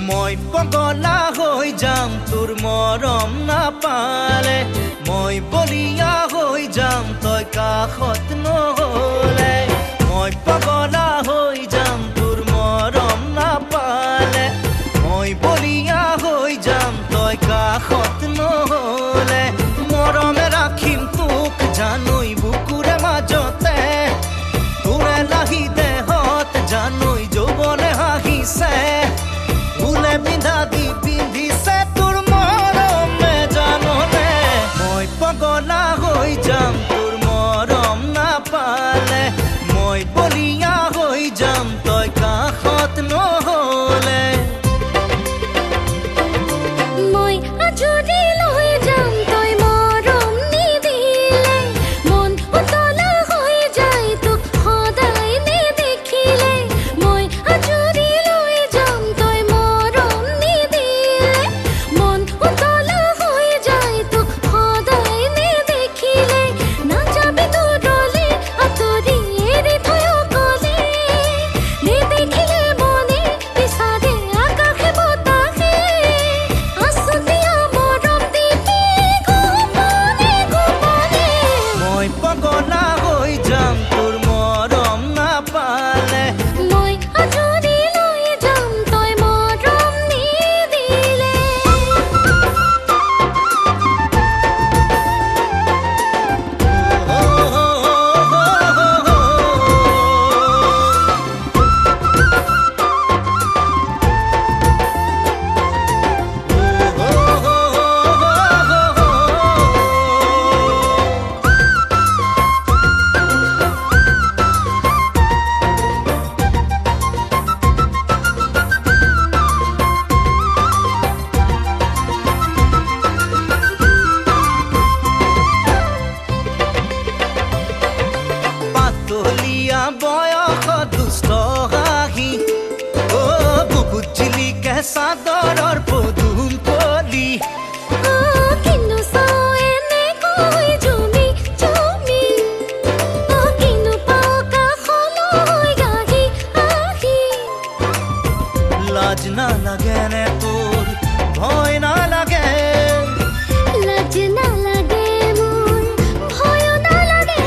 মই পগলা হৈ যাম তোৰ মৰম নাপালে মই বলিয়া হৈ যাম তই কাষত নহলে মই পগলা হৈ যাম তোৰ মৰম নাপালে মই বলিয়া হৈ যাম তই কাষত নহলে মৰমে ৰাখিম তোক জানৈ বুকুৰে মাজতে তোৰে লাহি দেহত জানৈ যৌৱনে হাঁহিছে ফুলে পিন্ধা দি পিন্ধিছে তোৰ মৰমে জাননে মই পগলা হৈ যাম তোৰ মৰম নাপালে মই বলিয়া হৈ যাম তই কাষত নহলে মই আজৰি লৈ যাম তই মৰম নিদিলে মন উতলা হৈ যায় তোক সদায় নেদেখিলে মই আজৰি লৈ যাম তই মৰম নিদিলে মন উতলা হৈ যায় তোক সদায় নেদেখিলে নাযাবি দূৰলে আঁতৰি এৰি থৈ অকলে নেদেখিলে মনে বিচাৰে আকাশে বতাহে আচুতীয়া মৰম দিবি গোপনে গোপনে মই পগলা হৈ যাম তোৰ মৰম নাপালে মই আজৰি লৈ যাম তই মৰম নিদিলে পাতলীয়া বয়স দুষ্ট হাঁহি বুকুত জিলিকে চাদৰৰ পদুম কলি কিনো চাও এনেকৈ জুমি জুমি কিনো পাও কাষলৈ গাহি আহি লাজ নালাগে নে তোৰ ভয় নালাগে লাজ নালাগে মোৰ ভয় নালাগে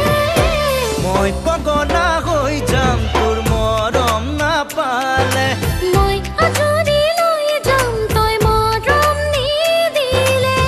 মই পগলা হৈ যাম তোৰ মৰম নাপালে মই আজৰি লৈ যাম তই মৰম নিদিলে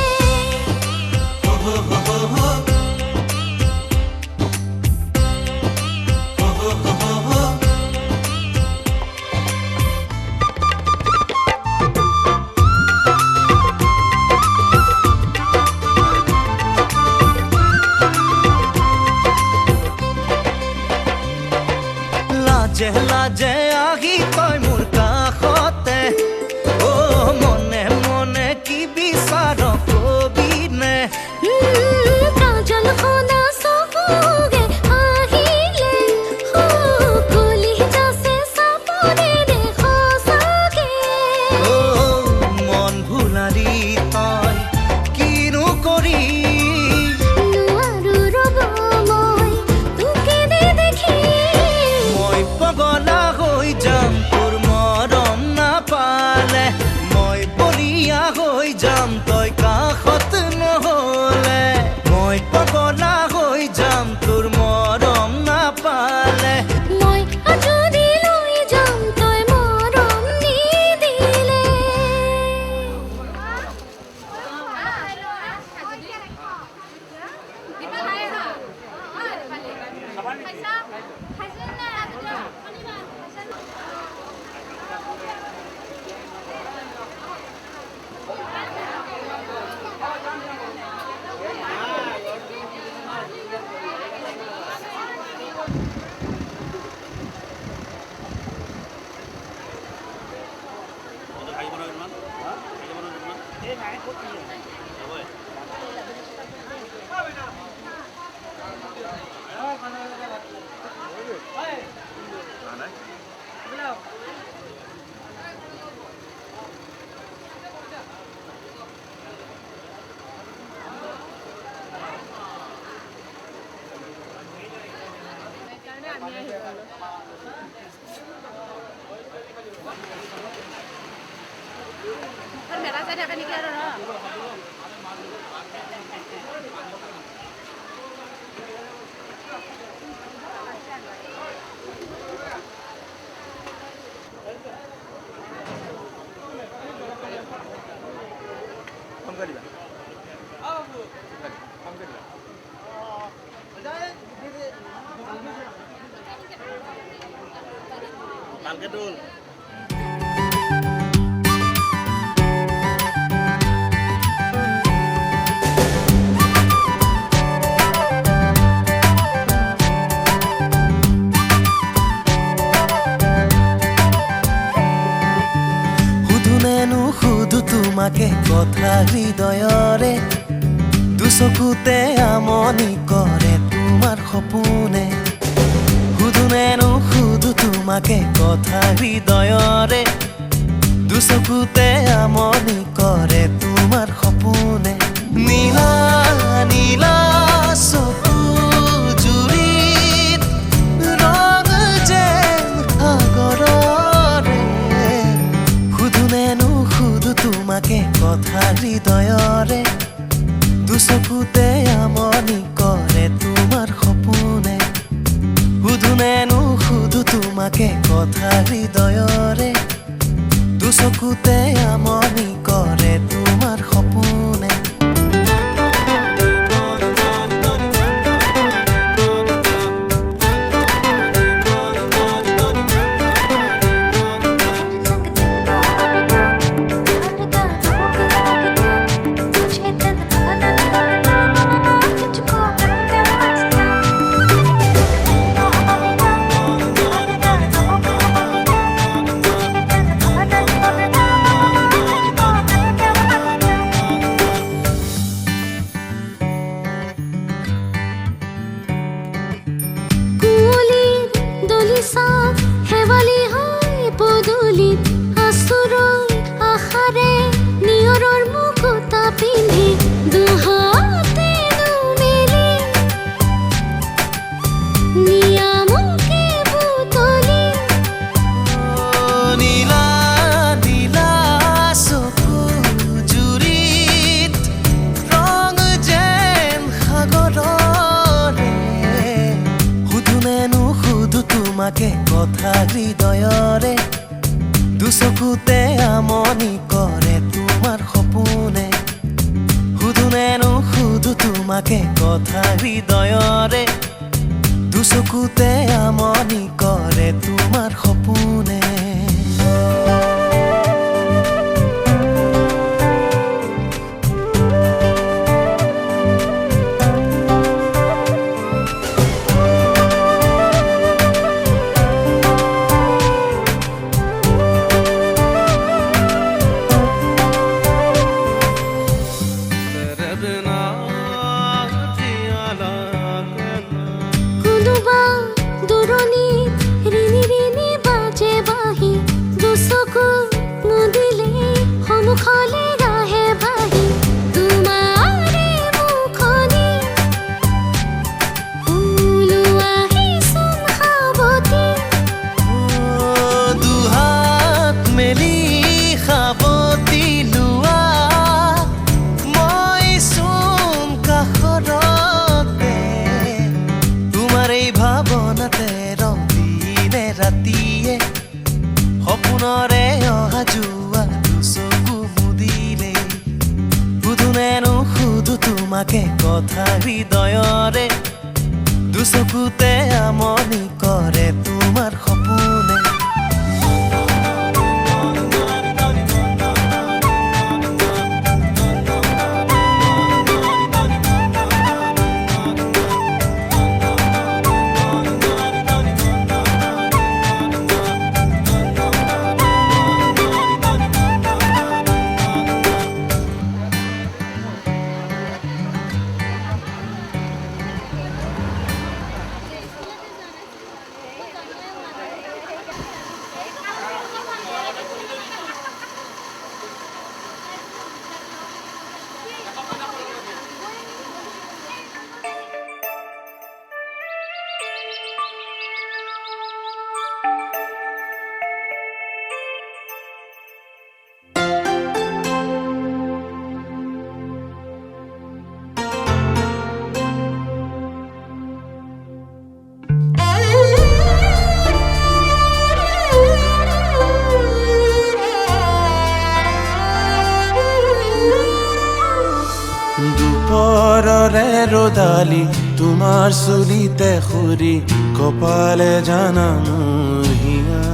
লাজে লাজে আহি তই মোৰ কাষতে মনে মনে কি বিচাৰ কবিনে কাজল সনা চকুগে আহিলে কলি যাছে চাপৰে দে সঁচাকে মন ভুলালি তই কিনো কৰি নোৱাৰো ৰ'ব মই তোকে দেখি মই পগলা হৈ যাম তোৰ মৰম নাপালে মই বলিয়া হৈ হৈ যাম তই কাষত নহ'লে মই পগলা হৈ যাম তোৰ মৰম নাপালে মই আজৰি লৈ যাম তই মৰম নিদিলে মেলা চাই থাকে নেকি আৰু ভালকে দৌল তোমাকে কথা হৃদয়ৰে দুচকুতে আমনি কৰে তোমাৰ সপোনে সুধুনেনো সুধু তোমাকে কথা হৃদয়ৰে দুচকুতে আমনি কৰে তোমাৰ সপোনে নীলা নীলা চকু জুৰিত ৰং যেন সাগৰৰে সুধুনেনো সুধু তোমাকে কথা হৃদয়ৰে দুচকুতে আমনি কৰে তোমাৰ সপোনে সুধুনেনো সুধু তোমাকে কথা হৃদয়ৰে দুচকুতে আমনি কৰে তোমাৰ সপোনে তোমাকে কথা হৃদয়ৰে দুচকুতে আমনি কৰে তোমাৰ সপোনে সুধুনেনো সুধু তোমাকে কথা হৃদয়ৰে দুচকুতে আমনি কৰে তোমাৰ সপোনে কোনোবা দূৰণিত ৰিনি ৰিনি বাজে বাঁহী দুচকু তোমাকে কথা হৃদয়ৰে দুচকুতে আমনি কৰে তোমাৰ সপোনে দুপৰৰে ৰ'দালি তোমাৰ চুলিতে খুৰি কপালে জানা মোৰ হিয়া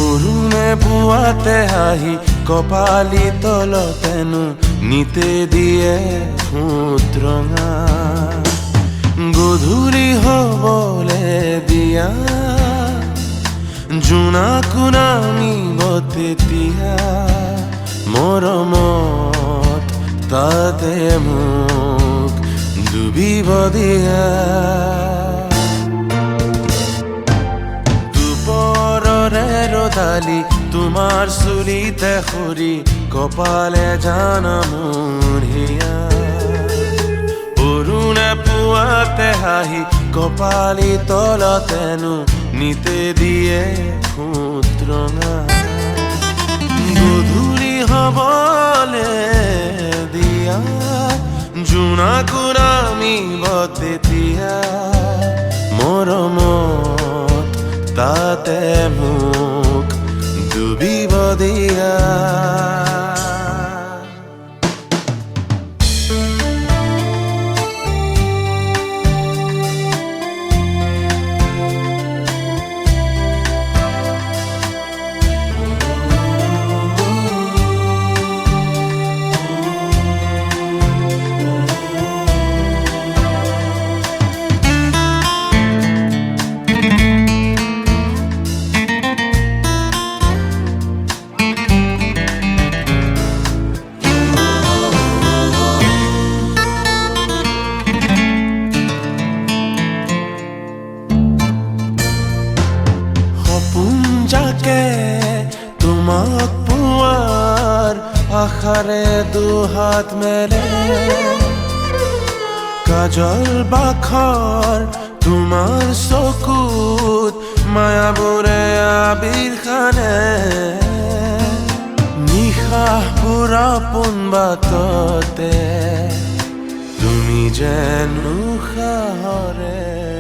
অৰুণে পুৱাতে হাঁহি কপালি তলতেনো নিতে দিয়ে ঠোঁট ৰঙা গধূলি হ'বলে দিয়া জোনাকো নামিব তেতিয়া মৰমত তাতে মোক ডুবিব দিয়া দুপৰৰে ৰ'দালি তোমাৰ চুলিতে খুৰি কপালে জানা মোৰ হিয়া অৰুণে পুৱাতে হাঁহি কপালি তলতেনো নিতে দিয়ে ঠোঁট ৰঙা গধূলি হ'বলে দিয়া জোনাকো নামিব তেতিয়া মৰমত তাতে মোক ডুবিব দিয়া যাকে তোমাক পোৱাৰ আশাৰে দুহাত মেলে কাজল বাখৰ তোমাৰ চকুত মায়াবোৰে আবিৰ খানে নিশাবোৰ আপোন বাটতে তুমি যেন উশাহৰে